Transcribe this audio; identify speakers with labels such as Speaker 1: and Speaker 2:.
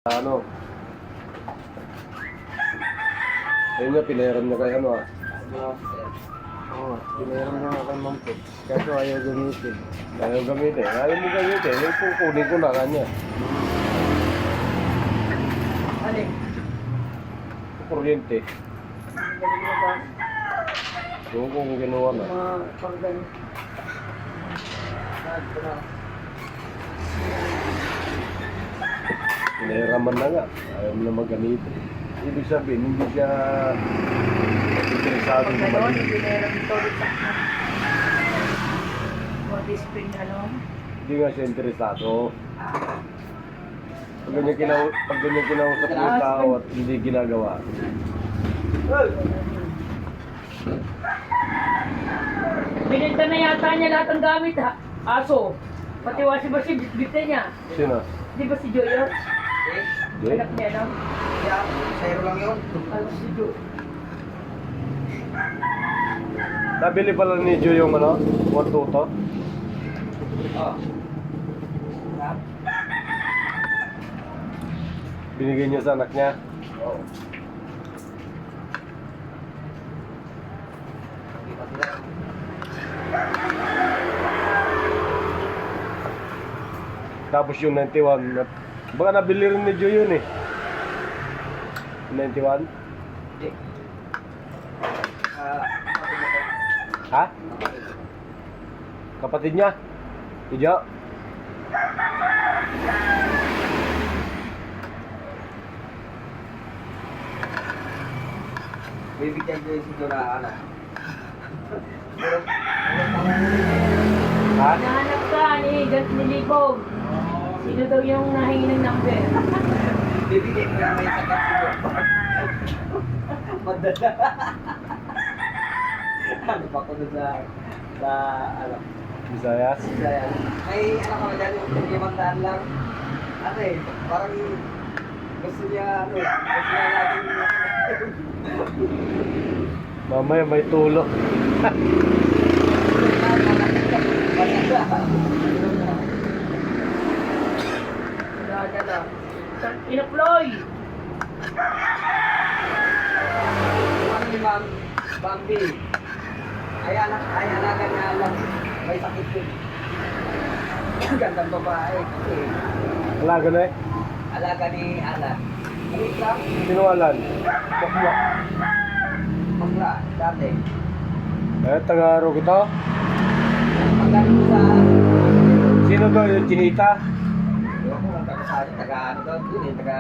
Speaker 1: Ano? Ayun nga, pinayaran niya kay ano ah. Oo, pinayaran niya nga kay Mampot. Kaso ayaw gamitin. Ayaw gamitin. Ayaw mo gamitin. Yung kukunin ko na kanya.
Speaker 2: Alin?
Speaker 1: Kuryente.
Speaker 2: Galing mo ba?
Speaker 1: Yung kung ginawa na.
Speaker 2: Mga panggan.
Speaker 1: Pinahiraman na nga. Ayaw mo na magamitin. Ibig sabihin, hindi siya interesado
Speaker 2: Pag
Speaker 1: sa
Speaker 2: gano'n,
Speaker 1: mali.
Speaker 2: hindi meron dito ulit sa mga discipline, ano?
Speaker 1: Hindi nga siya interesado. Pag ganyan kinausap ng tao at hindi ginagawa.
Speaker 2: Binenta na yata niya lahat ng gamit, ha? Aso. Pati washing machine, bitbit niya.
Speaker 1: Sino?
Speaker 2: Di ba si Joyo?
Speaker 1: Joy?
Speaker 2: Anak niya, no?
Speaker 3: Zero lang yun.
Speaker 2: Ano si Joyo?
Speaker 1: Nabili pala ni Joy yung ano? Wartuto?
Speaker 3: Oh.
Speaker 1: Binigay niya sa anak niya.
Speaker 3: Oh.
Speaker 1: Tapos yung 91, baka nabili rin ni Joy yun eh. 91? Ha? Kapatid niya? Si Jo?
Speaker 3: Bibigyan ko yung siguro na ano.
Speaker 1: Ha?
Speaker 2: Nahanap ka ni Libog. Sino daw yung nahingi ng number?
Speaker 3: Bibigyan ko yung may sakat siguro. Madala. Ano pa ko doon sa ano.
Speaker 1: Visayas?
Speaker 3: May ano kami dyan yung 500 lang. Ano eh, parang gusto niya ano, gusto niya natin
Speaker 1: Mamaya may tulo.
Speaker 2: Dala. Inaploy!
Speaker 3: ano ni Ma'am Bambi. Ay alaga niya lang. May sakit yun. Gandang babae.
Speaker 1: Alaga na eh.
Speaker 3: Alaga ni Ana. Maliit lang.
Speaker 1: Sinuwalan. Bakla.
Speaker 3: Bakla, dati.
Speaker 1: Eh, taga-aro kita.
Speaker 3: Pagdating ko sa...
Speaker 1: Sino ba yung chinita?
Speaker 3: Ewan ko lang taga ano daw. Yun eh, taga